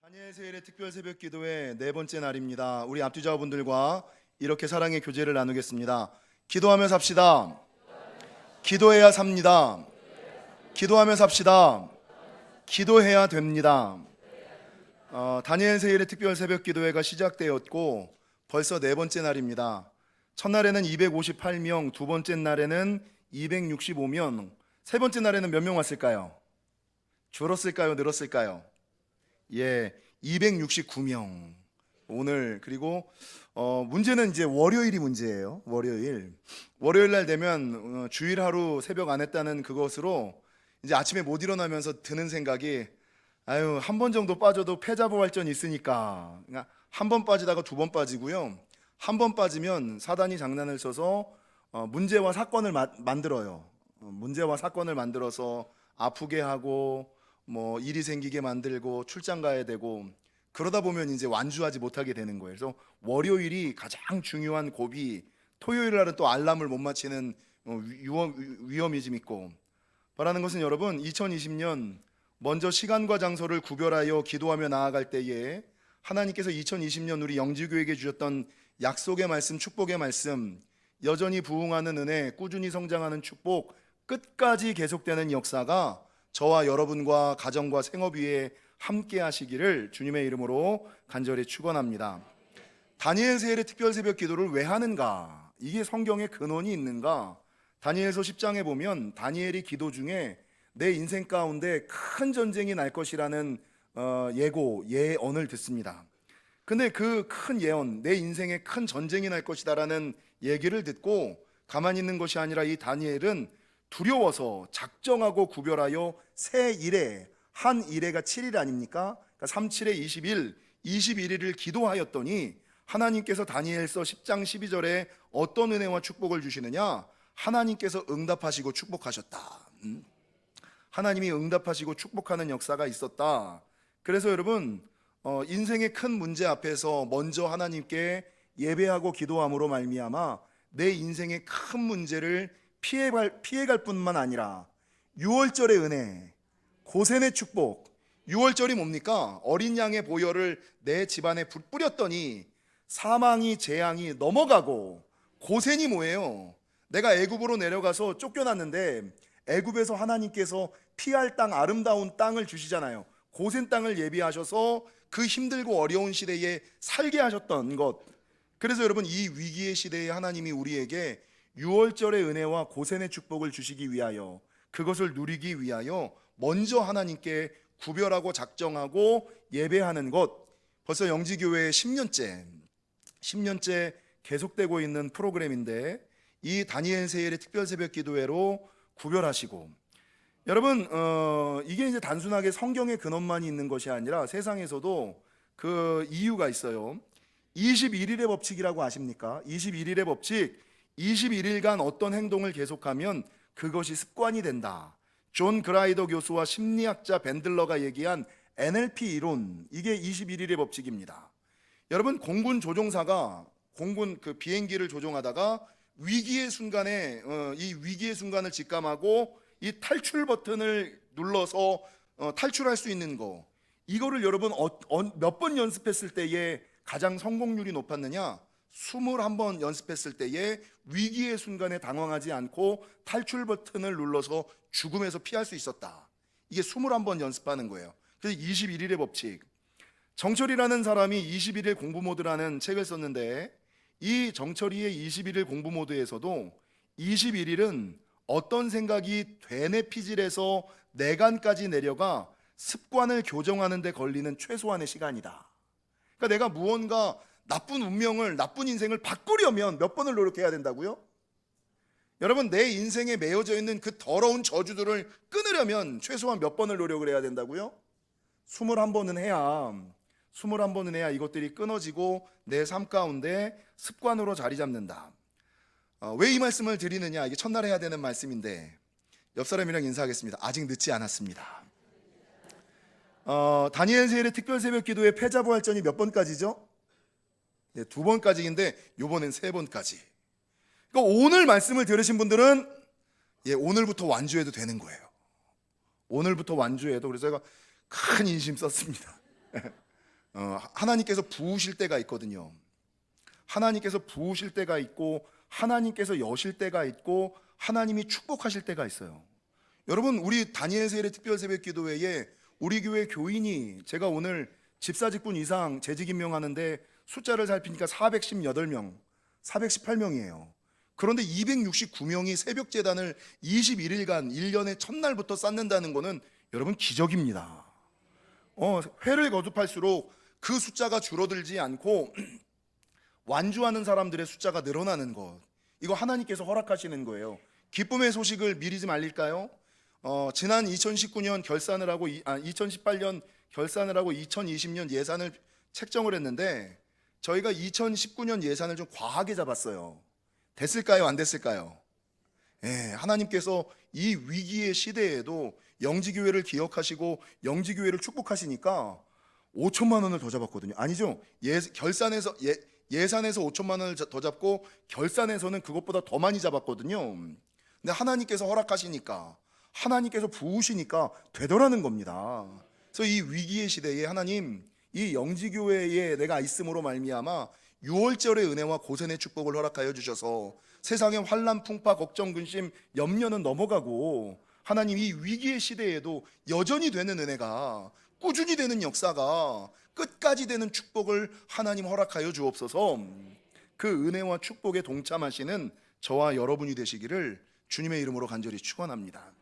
다니엘 세일의 특별 새벽 기도회 네 번째 날입니다. 우리 앞뒤자분들과 이렇게 사랑의 교제를 나누겠습니다. 기도하며 삽시다. 기도해야 삽니다. 기도하며 삽시다. 기도해야 됩니다. 다니엘 세일의 특별 새벽 기도회가 시작되었고 벌써 네 번째 날입니다. 첫날에는 258명, 두 번째 날에는 265명, 세 번째 날에는 몇 명 왔을까요? 줄었을까요? 늘었을까요? 269명. 오늘 그리고 문제는 이제 월요일이 문제예요. 월요일 날 되면 주일 하루 새벽 안 했다는 그것으로 이제 아침에 못 일어나면서 드는 생각이 아유, 한 번 정도 빠져도 패자부활전 있으니까. 그러니까 한 번 빠지다가 두 번 빠지고요. 한 번 빠지면 사단이 장난을 쳐서 문제와 사건을 만들어요. 문제와 사건을 만들어서 아프게 하고 뭐 일이 생기게 만들고 출장 가야 되고 그러다 보면 이제 완주하지 못하게 되는 거예요. 그래서 월요일이 가장 중요한 고비, 토요일 날은 또 알람을 못 맞히는 위험이 좀 있고, 바라는 것은 여러분 2020년 먼저 시간과 장소를 구별하여 기도하며 나아갈 때에 하나님께서 2020년 우리 영지교회에게 주셨던 약속의 말씀, 축복의 말씀, 여전히 부흥하는 은혜, 꾸준히 성장하는 축복, 끝까지 계속되는 역사가 저와 여러분과 가정과 생업 위에 함께 하시기를 주님의 이름으로 간절히 축원합니다. 다니엘 세일의 특별 새벽 기도를 왜 하는가? 이게 성경에 근원이 있는가? 다니엘서 10장에 보면 다니엘이 기도 중에 내 인생 가운데 큰 전쟁이 날 것이라는 예언을 듣습니다. 근데 그 큰 예언, 내 인생에 큰 전쟁이 날 것이다라는 얘기를 듣고 가만히 있는 것이 아니라 이 다니엘은 두려워서 작정하고 구별하여 새 일에, 한 일에가 7일 아닙니까? 그러니까 37에 21, 21일을 기도하였더니 하나님께서 다니엘서 10장 12절에 어떤 은혜와 축복을 주시느냐? 하나님께서 응답하시고 축복하셨다. 하나님이 응답하시고 축복하는 역사가 있었다. 그래서 여러분 인생의 큰 문제 앞에서 먼저 하나님께 예배하고 기도함으로 말미암아 내 인생의 큰 문제를 피해갈 뿐만 아니라 6월절의 은혜, 고센의 축복. 6월절이 뭡니까? 어린 양의 보혈을 내 집안에 뿌렸더니 사망이 재앙이 넘어가고, 고센이 뭐예요? 내가 애굽으로 내려가서 쫓겨났는데 애굽에서 하나님께서 피할 땅, 아름다운 땅을 주시잖아요. 고센 땅을 예비하셔서 그 힘들고 어려운 시대에 살게 하셨던 것. 그래서 여러분 이 위기의 시대에 하나님이 우리에게 6월절의 은혜와 고센의 축복을 주시기 위하여, 그것을 누리기 위하여 먼저 하나님께 구별하고 작정하고 예배하는 것. 벌써 영지교회의 10년째 계속되고 있는 프로그램인데 이 다니엘 세일의 특별 새벽 기도회로 구별하시고, 여러분 이게 이제 단순하게 성경의 근원만이 있는 것이 아니라 세상에서도 그 이유가 있어요. 21일의 법칙이라고 아십니까? 21일의 법칙. 21일간 어떤 행동을 계속하면 그것이 습관이 된다. 존 그라이더 교수와 심리학자 밴들러가 얘기한 NLP 이론, 이게 21일의 법칙입니다. 여러분 공군 조종사가 공군 그 비행기를 조종하다가 위기의 순간에 이 위기의 순간을 직감하고 이 탈출 버튼을 눌러서 탈출할 수 있는 거, 이거를 여러분 몇 번 연습했을 때에 가장 성공률이 높았느냐? 21번 연습했을 때에 위기의 순간에 당황하지 않고 탈출 버튼을 눌러서 죽음에서 피할 수 있었다. 이게 21번 연습하는 거예요. 그래서 21일의 법칙. 정철이라는 사람이 21일 공부 모드라는 책을 썼는데 이 정철이의 21일 공부 모드에서도 21일은 어떤 생각이 되뇌피질에서 내관까지 내려가 습관을 교정하는 데 걸리는 최소한의 시간이다. 그러니까 내가 무언가 나쁜 운명을, 나쁜 인생을 바꾸려면 몇 번을 노력해야 된다고요? 여러분 내 인생에 매여져 있는 그 더러운 저주들을 끊으려면 최소한 몇 번을 노력을 해야 된다고요? 21번은 해야 이것들이 끊어지고 내 삶 가운데 습관으로 자리 잡는다. 왜 이 말씀을 드리느냐? 이게 첫날 해야 되는 말씀인데 옆 사람이랑 인사하겠습니다. 아직 늦지 않았습니다. 다니엘 세일의 특별 새벽 기도의 패자부활전이 몇 번까지죠? 네, 2번까지인데 요번엔 3번까지. 그러니까 오늘 말씀을 들으신 분들은 오늘부터 완주해도 되는 거예요. 오늘부터 완주해도. 그래서 제가 큰 인심 썼습니다. 하나님께서 부으실 때가 있거든요. 하나님께서 부으실 때가 있고 하나님께서 여실 때가 있고 하나님이 축복하실 때가 있어요. 여러분, 우리 다니엘 세일의 특별 새벽 기도회에 우리 교회 교인이, 제가 오늘 집사 직분 이상 재직 임명하는데 숫자를 살피니까 418명, 418명이에요. 그런데 269명이 새벽 제단을 21일간 1년의 첫날부터 쌓는다는 것은 여러분 기적입니다. 회를 거듭할수록 그 숫자가 줄어들지 않고 완주하는 사람들의 숫자가 늘어나는 것, 이거 하나님께서 허락하시는 거예요. 기쁨의 소식을 미리 좀 알릴까요? 지난 2019년 결산을 하고 2018년 결산을 하고 2020년 예산을 책정을 했는데 저희가 2019년 예산을 좀 과하게 잡았어요. 됐을까요? 안 됐을까요? 하나님께서 이 위기의 시대에도 영지교회를 기억하시고 영지교회를 축복하시니까 5천만 원을 더 잡았거든요. 아니죠. 예산에서 5천만 원을 더 잡고 결산에서는 그것보다 더 많이 잡았거든요. 근데 하나님께서 허락하시니까, 하나님께서 부으시니까 되더라는 겁니다. 그래서 이 위기의 시대에 하나님, 이 영지교회에 내가 있음으로 말미암아 6월절의 은혜와 고센의 축복을 허락하여 주셔서 세상의 환난, 풍파, 걱정, 근심, 염려는 넘어가고 하나님, 이 위기의 시대에도 여전히 되는 은혜가, 꾸준히 되는 역사가, 끝까지 되는 축복을 하나님 허락하여 주옵소서. 그 은혜와 축복에 동참하시는 저와 여러분이 되시기를 주님의 이름으로 간절히 축원합니다.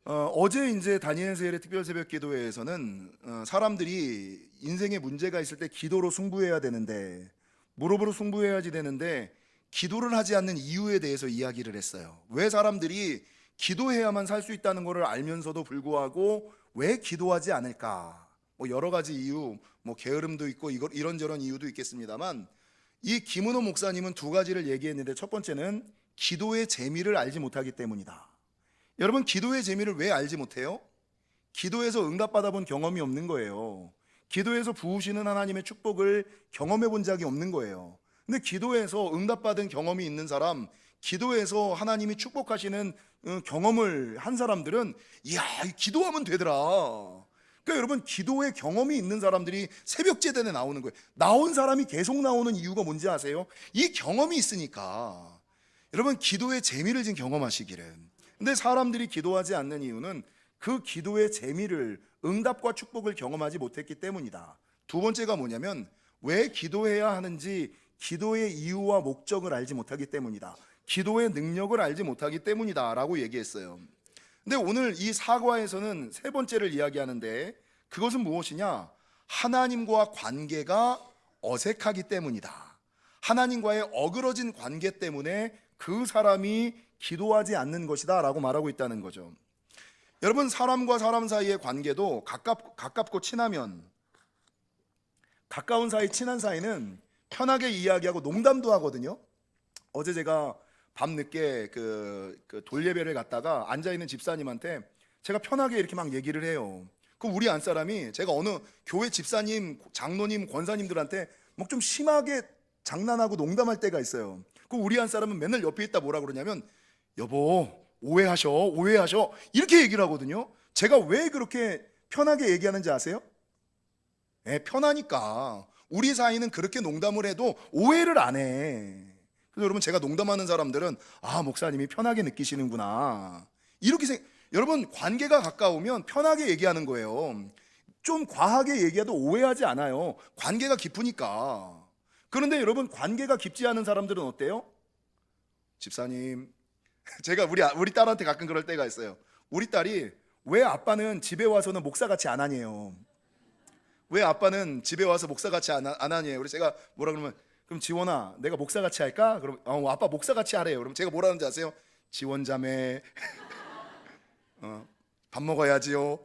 어제 이제 다니엘 세일의 특별 새벽 기도회에서는 사람들이 인생에 문제가 있을 때 기도로 승부해야 되는데, 무릎으로 승부해야지 되는데 기도를 하지 않는 이유에 대해서 이야기를 했어요. 왜 사람들이 기도해야만 살 수 있다는 것을 알면서도 불구하고 왜 기도하지 않을까? 여러 가지 이유, 게으름도 있고 이런저런 이유도 있겠습니다만, 이 김은호 목사님은 두 가지를 얘기했는데, 첫 번째는 기도의 재미를 알지 못하기 때문이다. 여러분, 기도의 재미를 왜 알지 못해요? 기도에서 응답받아 본 경험이 없는 거예요. 기도에서 부으시는 하나님의 축복을 경험해 본 적이 없는 거예요. 근데 기도에서 응답받은 경험이 있는 사람, 기도에서 하나님이 축복하시는 경험을 한 사람들은, 이야, 기도하면 되더라. 그러니까 여러분, 기도의 경험이 있는 사람들이 새벽 제단에 나오는 거예요. 나온 사람이 계속 나오는 이유가 뭔지 아세요? 이 경험이 있으니까. 여러분, 기도의 재미를 지금 경험하시기를. 근데 사람들이 기도하지 않는 이유는 그 기도의 재미를, 응답과 축복을 경험하지 못했기 때문이다. 두 번째가 뭐냐면, 왜 기도해야 하는지 기도의 이유와 목적을 알지 못하기 때문이다. 기도의 능력을 알지 못하기 때문이다 라고 얘기했어요. 근데 오늘 이 사과에서는 세 번째를 이야기하는데, 그것은 무엇이냐? 하나님과 관계가 어색하기 때문이다. 하나님과의 어그러진 관계 때문에 그 사람이 기도하지 않는 것이다 라고 말하고 있다는 거죠. 여러분, 사람과 사람 사이의 관계도 가깝고 친하면, 가까운 사이, 친한 사이는 편하게 이야기하고 농담도 하거든요. 어제 제가 밤늦게 그 돌예배를 갔다가 앉아있는 집사님한테 제가 편하게 이렇게 막 얘기를 해요. 그럼 우리 안사람이, 제가 어느 교회 집사님, 장로님, 권사님들한테 막 좀 심하게 장난하고 농담할 때가 있어요. 그럼 우리 안사람은 맨날 옆에 있다 뭐라 그러냐면, 여보, 오해하셔 이렇게 얘기를 하거든요. 제가 왜 그렇게 편하게 얘기하는지 아세요? 편하니까. 우리 사이는 그렇게 농담을 해도 오해를 안 해. 그래서 여러분, 제가 농담하는 사람들은, 아, 목사님이 편하게 느끼시는구나, 이렇게 여러분, 관계가 가까우면 편하게 얘기하는 거예요. 좀 과하게 얘기해도 오해하지 않아요. 관계가 깊으니까. 그런데 여러분, 관계가 깊지 않은 사람들은 어때요? 집사님, 제가 우리 딸한테 가끔 그럴 때가 있어요. 우리 딸이, 왜 아빠는 집에 와서는 목사같이 안 하냐요? 왜 아빠는 집에 와서 목사같이 안 하냐요? 그래서 제가 뭐라 그러면, 그럼 지원아, 내가 목사같이 할까? 그럼 아빠 목사같이 하래요. 그럼 제가 뭐라는지 아세요? 지원자매, 밥 먹어야지요.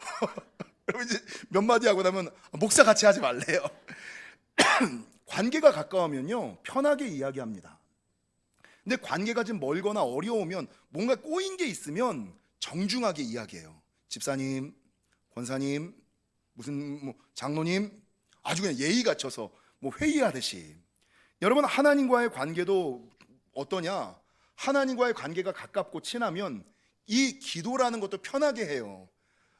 그러면 이제 몇 마디 하고 나면 목사같이 하지 말래요. 관계가 가까우면요, 편하게 이야기합니다. 근데 관계가 좀 멀거나 어려우면, 뭔가 꼬인 게 있으면 정중하게 이야기해요. 집사님, 권사님, 무슨 장로님, 아주 그냥 예의 갖춰서 회의하듯이. 여러분, 하나님과의 관계도 어떠냐? 하나님과의 관계가 가깝고 친하면 이 기도라는 것도 편하게 해요.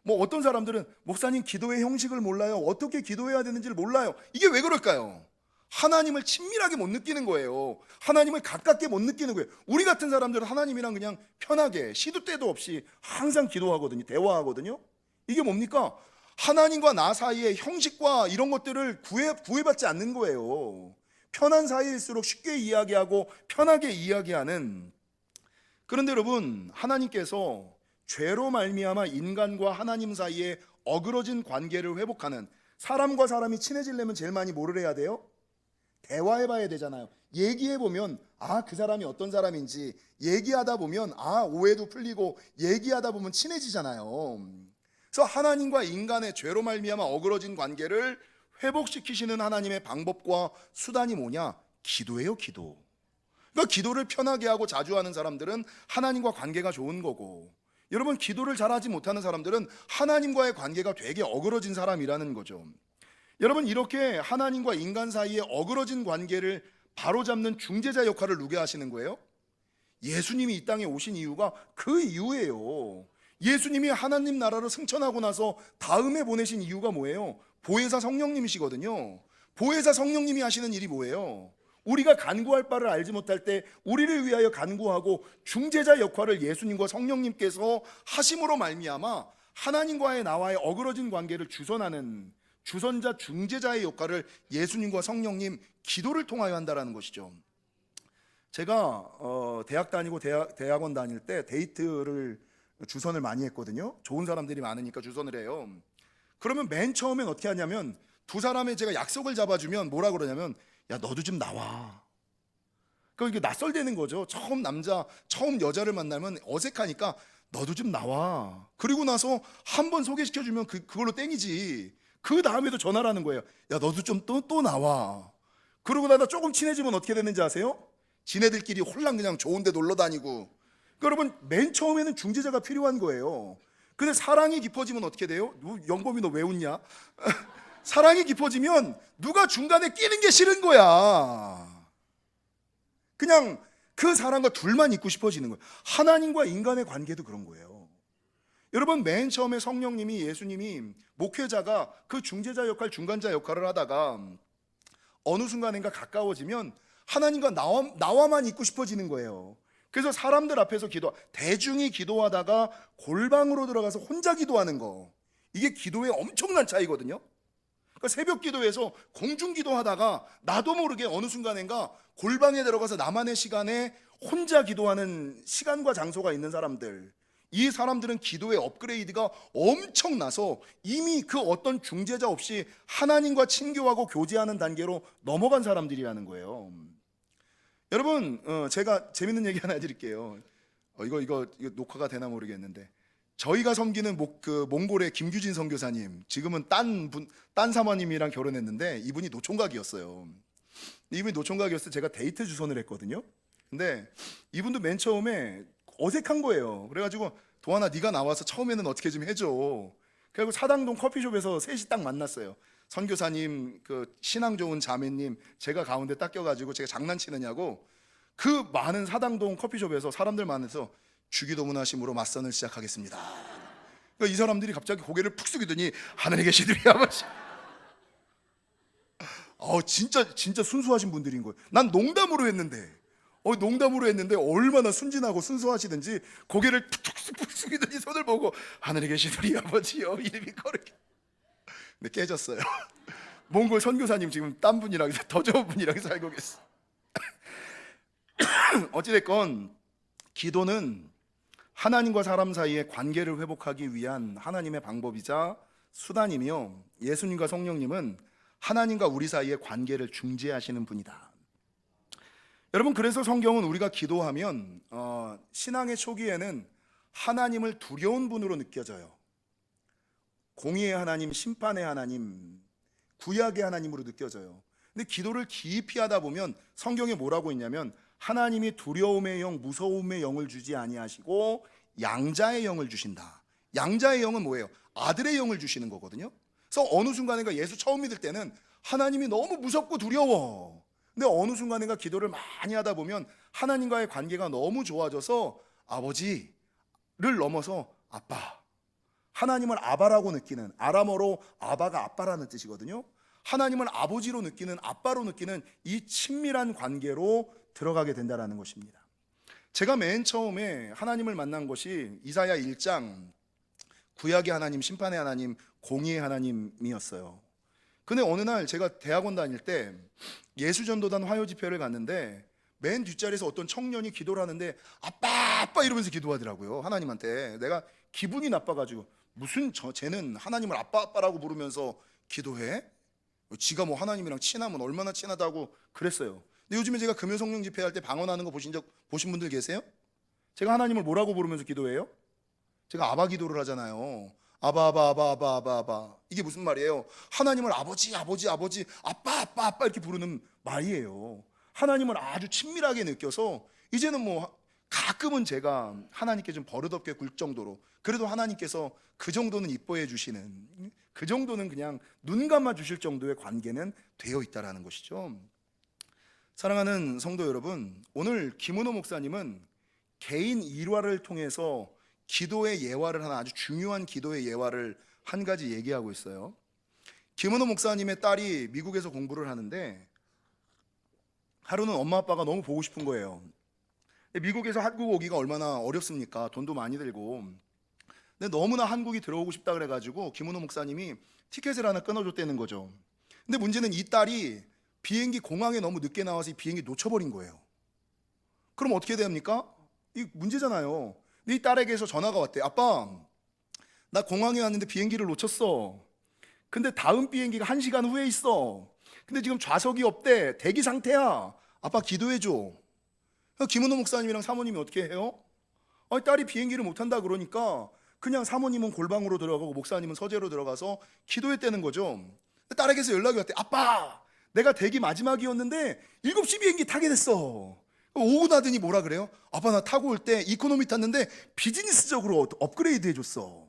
뭐 어떤 사람들은 목사님 기도의 형식을 몰라요. 어떻게 기도해야 되는지를 몰라요. 이게 왜 그럴까요? 하나님을 친밀하게 못 느끼는 거예요. 하나님을 가깝게 못 느끼는 거예요. 우리 같은 사람들은 하나님이랑 그냥 편하게 시도 때도 없이 항상 기도하거든요. 대화하거든요. 이게 뭡니까? 하나님과 나 사이의 형식과 이런 것들을 구애받지 않는 거예요. 편한 사이일수록 쉽게 이야기하고 편하게 이야기하는. 그런데 여러분, 하나님께서 죄로 말미암아 인간과 하나님 사이에 어그러진 관계를 회복하는, 사람과 사람이 친해지려면 제일 많이 뭐를 해야 돼요? 대화해봐야 되잖아요. 얘기해보면 그 사람이 어떤 사람인지, 얘기하다 보면 오해도 풀리고, 얘기하다 보면 친해지잖아요. 그래서 하나님과 인간의 죄로 말미암아 어그러진 관계를 회복시키시는 하나님의 방법과 수단이 뭐냐? 기도예요, 기도. 그러니까 기도를 편하게 하고 자주 하는 사람들은 하나님과 관계가 좋은 거고, 여러분, 기도를 잘하지 못하는 사람들은 하나님과의 관계가 되게 어그러진 사람이라는 거죠. 여러분, 이렇게 하나님과 인간 사이에 어그러진 관계를 바로잡는 중재자 역할을 누가 하시는 거예요? 예수님이 이 땅에 오신 이유가 그 이유예요. 예수님이 하나님 나라를 승천하고 나서 다음에 보내신 이유가 뭐예요? 보혜사 성령님이시거든요. 보혜사 성령님이 하시는 일이 뭐예요? 우리가 간구할 바를 알지 못할 때 우리를 위하여 간구하고, 중재자 역할을 예수님과 성령님께서 하심으로 말미암아 하나님과의 나와의 어그러진 관계를 주선하는 주선자 중재자의 역할을 예수님과 성령님, 기도를 통하여 한다라는 것이죠. 제가 대학 다니고 대학원 다닐 때 데이트를 주선을 많이 했거든요. 좋은 사람들이 많으니까 주선을 해요. 그러면 맨 처음엔 어떻게 하냐면, 두 사람의 제가 약속을 잡아주면 뭐라 그러냐면, 야, 너도 좀 나와. 그러니까 이게 낯설대는 거죠. 처음 여자를 만나면 어색하니까 너도 좀 나와. 그리고 나서 한 번 소개시켜주면 그걸로 땡이지. 그 다음에도 전화를 하는 거예요. 야, 너도 좀 또 나와. 그러고 나서 조금 친해지면 어떻게 되는지 아세요? 지네들끼리 홀랑 그냥 좋은 데 놀러 다니고. 그러니까 여러분, 맨 처음에는 중재자가 필요한 거예요. 근데 사랑이 깊어지면 어떻게 돼요? 영범이 너 왜 웃냐? 사랑이 깊어지면 누가 중간에 끼는 게 싫은 거야. 그냥 그 사람과 둘만 있고 싶어지는 거예요. 하나님과 인간의 관계도 그런 거예요. 여러분, 맨 처음에 성령님이, 예수님이, 목회자가 그 중재자 역할, 중간자 역할을 하다가 어느 순간인가 가까워지면 하나님과 나와만 있고 싶어지는 거예요. 그래서 사람들 앞에서 대중이 기도하다가 골방으로 들어가서 혼자 기도하는 거, 이게 기도의 엄청난 차이거든요. 그러니까 새벽 기도에서 공중 기도하다가 나도 모르게 어느 순간인가 골방에 들어가서 나만의 시간에 혼자 기도하는 시간과 장소가 있는 사람들, 이 사람들은 기도의 업그레이드가 엄청나서 이미 그 어떤 중재자 없이 하나님과 친교하고 교제하는 단계로 넘어간 사람들이라는 거예요. 여러분, 제가 재밌는 얘기 하나 해드릴게요. 이거 녹화가 되나 모르겠는데, 저희가 섬기는 몽골의 김규진 선교사님, 지금은 딴 사모님이랑 결혼했는데 이분이 노총각이었어요. 이분이 노총각이었을 때 제가 데이트 주선을 했거든요. 근데 이분도 맨 처음에 어색한 거예요. 그래가지고, 도하나 네가 나와서 처음에는 어떻게 좀 해줘. 그리고 사당동 커피숍에서 셋이 딱 만났어요. 선교사님, 그 신앙 좋은 자매님, 제가 가운데 딱 껴가지고 제가 장난치느냐고 그 많은 사당동 커피숍에서 사람들 많아서 주기도문 하심으로 맞선을 시작하겠습니다. 그러니까 이 사람들이 갑자기 고개를 푹 숙이더니 하늘에 계시더니 아버지. 진짜 순수하신 분들인 거예요. 난 농담으로 했는데 얼마나 순진하고 순수하시든지 고개를 푹 숙이더니 손을 보고 하늘에 계시더니 아버지요, 이름이 거룩해. 근데 깨졌어요. 몽골 선교사님 지금 딴 분이랑 더 좋은 분이랑 살고 계세요. 어찌됐건 기도는 하나님과 사람 사이의 관계를 회복하기 위한 하나님의 방법이자 수단이며, 예수님과 성령님은 하나님과 우리 사이의 관계를 중재하시는 분이다. 여러분, 그래서 성경은 우리가 기도하면 신앙의 초기에는 하나님을 두려운 분으로 느껴져요. 공의의 하나님, 심판의 하나님, 구약의 하나님으로 느껴져요. 근데 기도를 깊이 하다 보면 성경에 뭐라고 있냐면, 하나님이 두려움의 영, 무서움의 영을 주지 아니하시고 양자의 영을 주신다. 양자의 영은 뭐예요? 아들의 영을 주시는 거거든요. 그래서 어느 순간인가 예수 처음 믿을 때는 하나님이 너무 무섭고 두려워. 근데 어느 순간인가 기도를 많이 하다 보면 하나님과의 관계가 너무 좋아져서 아버지를 넘어서 아빠, 하나님을 아바라고 느끼는, 아람어로 아바가 아빠라는 뜻이거든요. 하나님을 아버지로 느끼는, 아빠로 느끼는 이 친밀한 관계로 들어가게 된다는 것입니다. 제가 맨 처음에 하나님을 만난 것이 이사야 1장 구약의 하나님, 심판의 하나님, 공의의 하나님이었어요. 근데 어느 날 제가 대학원 다닐 때 예수전도단 화요집회를 갔는데 맨 뒷자리에서 어떤 청년이 기도를 하는데 아빠 아빠 이러면서 기도하더라고요. 하나님한테. 내가 기분이 나빠가지고 무슨 쟤는 하나님을 아빠 아빠라고 부르면서 기도해? 지가 뭐 하나님이랑 친하면 얼마나 친하다고 그랬어요. 근데 요즘에 제가 금요성령 집회할 때 방언하는 거 보신 분들 계세요? 제가 하나님을 뭐라고 부르면서 기도해요? 제가 아바 기도를 하잖아요. 아바 아바 아바 아바 아바 아바. 이게 무슨 말이에요? 하나님을 아버지 아버지 아버지 아빠 아빠 아빠 이렇게 부르는 말이에요. 하나님을 아주 친밀하게 느껴서 이제는 뭐 가끔은 제가 하나님께 좀 버릇없게 굴 정도로, 그래도 하나님께서 그 정도는 이뻐해 주시는, 그 정도는 그냥 눈 감아 주실 정도의 관계는 되어 있다라는 것이죠. 사랑하는 성도 여러분, 오늘 김은호 목사님은 개인 일화를 통해서 기도의 예화를, 하나 아주 중요한 기도의 예화를 한 가지 얘기하고 있어요. 김은호 목사님의 딸이 미국에서 공부를 하는데 하루는 엄마 아빠가 너무 보고 싶은 거예요. 미국에서 한국 오기가 얼마나 어렵습니까? 돈도 많이 들고. 근데 너무나 한국이 들어오고 싶다 그래가지고 김은호 목사님이 티켓을 하나 끊어줬다는 거죠. 근데 문제는 이 딸이 비행기 공항에 너무 늦게 나와서 이 비행기 놓쳐버린 거예요. 그럼 어떻게 됩니까? 이 문제잖아요. 근데 이 딸에게서 전화가 왔대. 아빠, 나 공항에 왔는데 비행기를 놓쳤어. 근데 다음 비행기가 1시간 후에 있어. 근데 지금 좌석이 없대. 대기 상태야. 아빠 기도해줘. 김은호 목사님이랑 사모님이 어떻게 해요? 딸이 비행기를 못 탄다 그러니까 그냥 사모님은 골방으로 들어가고 목사님은 서재로 들어가서 기도했다는 거죠. 딸에게서 연락이 왔대. 아빠, 내가 대기 마지막이었는데 7시 비행기 타게 됐어. 오고 나더니 뭐라 그래요? 아빠, 나 타고 올 때 이코노미 탔는데 비즈니스적으로 업그레이드 해줬어.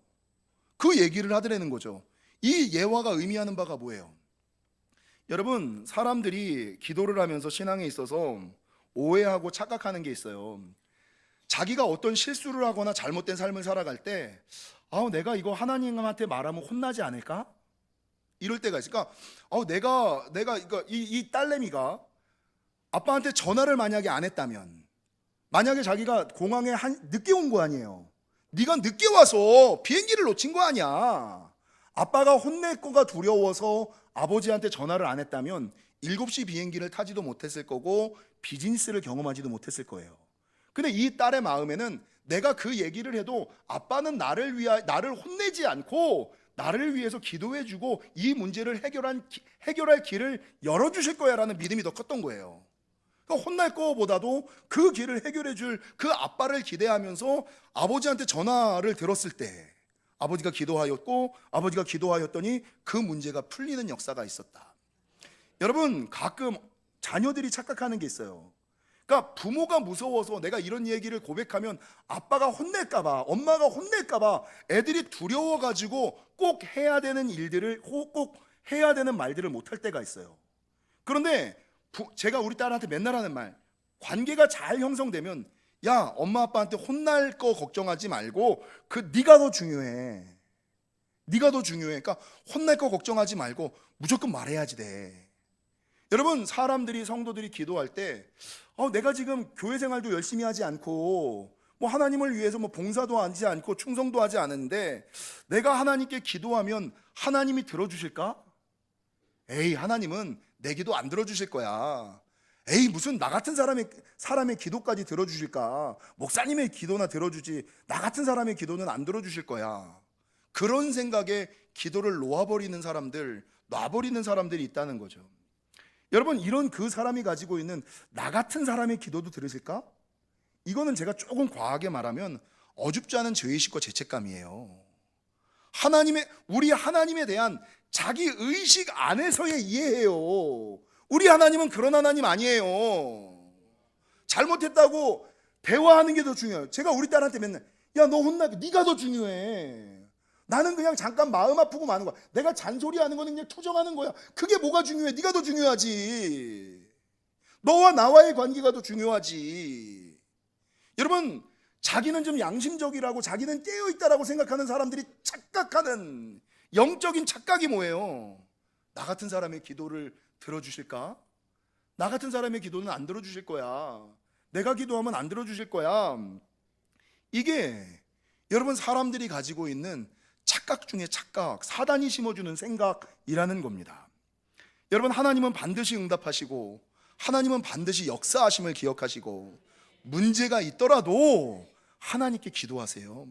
그 얘기를 하더라는 거죠. 이 예화가 의미하는 바가 뭐예요? 여러분, 사람들이 기도를 하면서 신앙에 있어서 오해하고 착각하는 게 있어요. 자기가 어떤 실수를 하거나 잘못된 삶을 살아갈 때 내가 이거 하나님한테 말하면 혼나지 않을까? 이럴 때가 있으니까 내가 이 딸내미가 아빠한테 전화를 만약에 안 했다면, 만약에 자기가 공항에 늦게 온 거 아니에요. 네가 늦게 와서 비행기를 놓친 거 아니야. 아빠가 혼낼 거가 두려워서 아버지한테 전화를 안 했다면 7시 비행기를 타지도 못했을 거고 비즈니스를 경험하지도 못했을 거예요. 근데 이 딸의 마음에는 내가 그 얘기를 해도 아빠는 나를 혼내지 않고 나를 위해서 기도해주고 이 문제를 해결할 길을 열어주실 거야 라는 믿음이 더 컸던 거예요. 그러니까 혼날 거보다도 그 길을 해결해줄 그 아빠를 기대하면서 아버지한테 전화를 들었을 때 아버지가 기도하였고 아버지가 기도하였더니 그 문제가 풀리는 역사가 있었다. 여러분, 가끔 자녀들이 착각하는 게 있어요. 그러니까 부모가 무서워서 내가 이런 얘기를 고백하면 아빠가 혼낼까봐, 엄마가 혼낼까봐 애들이 두려워가지고 꼭 해야 되는 일들을, 꼭 해야 되는 말들을 못할 때가 있어요. 그런데 제가 우리 딸한테 맨날 하는 말, 관계가 잘 형성되면 야, 엄마 아빠한테 혼날 거 걱정하지 말고 네가 더 중요해. 네가 더 중요해. 그러니까 혼날 거 걱정하지 말고 무조건 말해야지 돼. 여러분, 사람들이, 성도들이 기도할 때 내가 지금 교회 생활도 열심히 하지 않고 뭐 하나님을 위해서 뭐 봉사도 하지 않고 충성도 하지 않은데 내가 하나님께 기도하면 하나님이 들어주실까? 에이, 하나님은 내 기도 안 들어주실 거야. 에이, 무슨 나 같은 사람의 기도까지 들어주실까? 목사님의 기도나 들어주지 나 같은 사람의 기도는 안 들어주실 거야. 그런 생각에 기도를 놔버리는 사람들이 있다는 거죠. 여러분, 이런 그 사람이 가지고 있는 나 같은 사람의 기도도 들으실까? 이거는 제가 조금 과하게 말하면 어줍지 않은 죄의식과 죄책감이에요. 우리 하나님에 대한 자기 의식 안에서의 이해예요. 우리 하나님은 그런 하나님 아니에요. 잘못했다고 대화하는 게 더 중요해요. 제가 우리 딸한테 맨날 야, 너 혼나게, 네가 더 중요해. 나는 그냥 잠깐 마음 아프고 마는 거야. 내가 잔소리하는 거는 그냥 투정하는 거야. 그게 뭐가 중요해? 네가 더 중요하지. 너와 나와의 관계가 더 중요하지. 여러분, 자기는 좀 양심적이라고, 자기는 깨어있다라고 생각하는 사람들이 착각하는 영적인 착각이 뭐예요? 나 같은 사람의 기도를 들어주실까? 나 같은 사람의 기도는 안 들어주실 거야. 내가 기도하면 안 들어주실 거야. 이게 여러분 사람들이 가지고 있는 착각 중에 착각, 사단이 심어주는 생각이라는 겁니다. 여러분, 하나님은 반드시 응답하시고 하나님은 반드시 역사하심을 기억하시고, 문제가 있더라도 하나님께 기도하세요.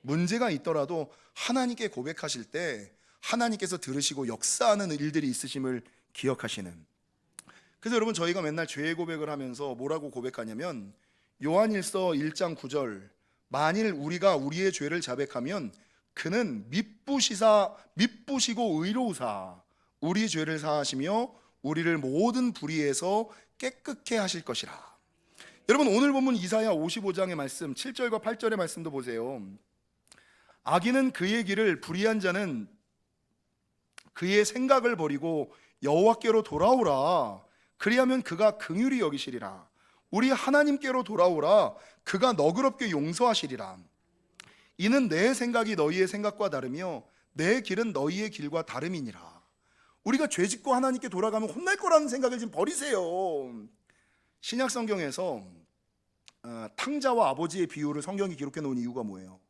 문제가 있더라도 하나님께 고백하실 때 하나님께서 들으시고 역사하는 일들이 있으심을 기억하시는. 그래서 여러분, 저희가 맨날 죄의 고백을 하면서 뭐라고 고백하냐면, 요한일서 1장 9절, 만일 우리가 우리의 죄를 자백하면 그는 미쁘시고 의로우사 우리 죄를 사하시며 우리를 모든 불의에서 깨끗게 하실 것이라. 여러분, 오늘 본문 이사야 55장의 말씀 7절과 8절의 말씀도 보세요. 악인은 그의 길을, 불의한 자는 그의 생각을 버리고 여호와께로 돌아오라. 그리하면 그가 긍휼히 여기시리라. 우리 하나님께로 돌아오라. 그가 너그럽게 용서하시리라. 이는 내 생각이 너희의 생각과 다르며 내 길은 너희의 길과 다름이니라. 우리가 죄 짓고 하나님께 돌아가면 혼날 거라는 생각을 지금 버리세요. 신약 성경에서 탕자와 아버지의 비유를 성경이 기록해 놓은 이유가 뭐예요?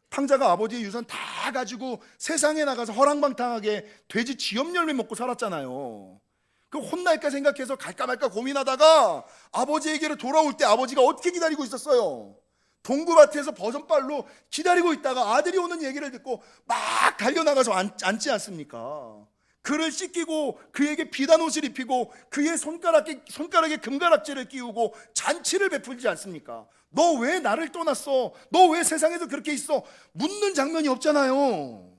탕자가 아버지의 유산 다 가지고 세상에 나가서 허랑방탕하게 돼지 쥐염 열매 먹고 살았잖아요. 그 혼날까 생각해서 갈까 말까 고민하다가 아버지에게로 돌아올 때 아버지가 어떻게 기다리고 있었어요? 동구밭에서 버선발로 기다리고 있다가 아들이 오는 얘기를 듣고 막 달려나가서 앉지 않습니까? 그를 씻기고 그에게 비단 옷을 입히고 그의 손가락에 금가락지를 끼우고 잔치를 베풀지 않습니까? 너 왜 나를 떠났어? 너 왜 세상에서 그렇게 있어? 묻는 장면이 없잖아요.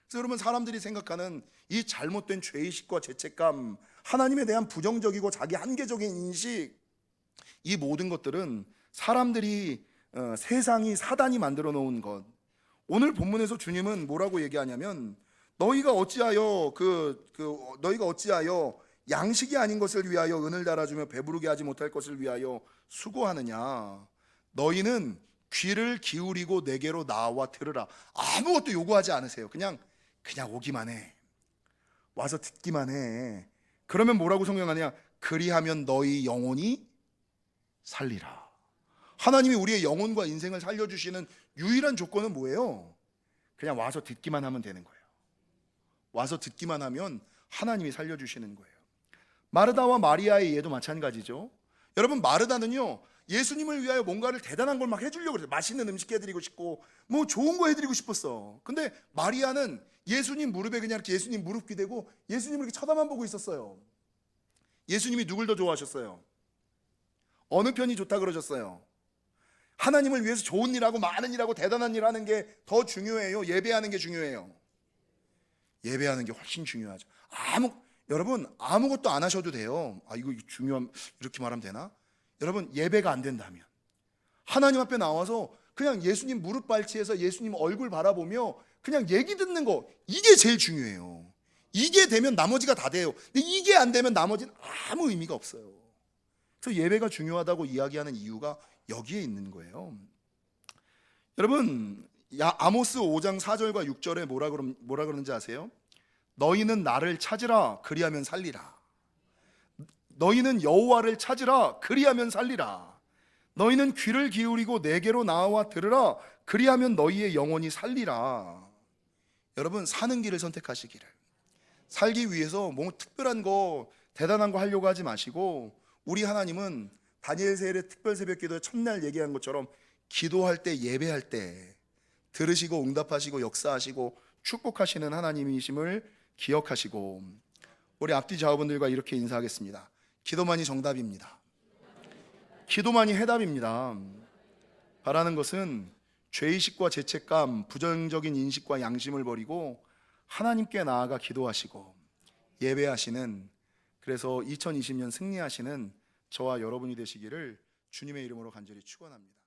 그래서 여러분, 사람들이 생각하는 이 잘못된 죄의식과 죄책감, 하나님에 대한 부정적이고 자기 한계적인 인식, 이 모든 것들은 사람들이 세상이 사단이 만들어 놓은 것. 오늘 본문에서 주님은 뭐라고 얘기하냐면, 너희가 어찌하여 양식이 아닌 것을 위하여 은을 달아주며 배부르게 하지 못할 것을 위하여 수고하느냐? 너희는 귀를 기울이고 내게로 나와 들으라. 아무것도 요구하지 않으세요. 그냥 오기만 해. 와서 듣기만 해. 그러면 뭐라고 성경하냐? 그리하면 너희 영혼이 살리라. 하나님이 우리의 영혼과 인생을 살려주시는 유일한 조건은 뭐예요? 그냥 와서 듣기만 하면 되는 거예요. 와서 듣기만 하면 하나님이 살려주시는 거예요. 마르다와 마리아의 예도 마찬가지죠. 여러분, 마르다는요, 예수님을 위하여 뭔가를 대단한 걸 막 해주려고 그랬어요. 맛있는 음식 해드리고 싶고 뭐 좋은 거 해드리고 싶었어. 근데 마리아는 예수님 무릎에 그냥 이렇게 예수님 무릎 기대고 예수님을 이렇게 쳐다만 보고 있었어요. 예수님이 누굴 더 좋아하셨어요? 어느 편이 좋다 그러셨어요? 하나님을 위해서 좋은 일하고 많은 일하고 대단한 일 하는 게 더 중요해요? 예배하는 게 중요해요? 예배하는 게 훨씬 중요하죠. 여러분, 아무것도 안 하셔도 돼요. 이거 이렇게 말하면 되나? 여러분, 예배가 안 된다면 하나님 앞에 나와서 그냥 예수님 무릎 발치해서 예수님 얼굴 바라보며 그냥 얘기 듣는 거, 이게 제일 중요해요. 이게 되면 나머지가 다 돼요. 근데 이게 안 되면 나머지는 아무 의미가 없어요. 그래서 예배가 중요하다고 이야기하는 이유가 여기에 있는 거예요. 여러분, 아모스 5장 4절과 6절에 뭐라 그러는지 아세요? 너희는 나를 찾으라. 그리하면 살리라. 너희는 여호와를 찾으라. 그리하면 살리라. 너희는 귀를 기울이고 내게로 나와 들으라. 그리하면 너희의 영혼이 살리라. 여러분, 사는 길을 선택하시기를. 살기 위해서 뭐 특별한 거, 대단한 거 하려고 하지 마시고, 우리 하나님은 다니엘서의 특별 새벽 기도에 첫날 얘기한 것처럼 기도할 때, 예배할 때 들으시고 응답하시고 역사하시고 축복하시는 하나님이심을 기억하시고, 우리 앞뒤 좌우분들과 이렇게 인사하겠습니다. 기도만이 정답입니다. 기도만이 해답입니다. 바라는 것은 죄의식과 죄책감, 부정적인 인식과 양심을 버리고 하나님께 나아가 기도하시고 예배하시는, 그래서 2020년 승리하시는 저와 여러분이 되시기를 주님의 이름으로 간절히 축원합니다.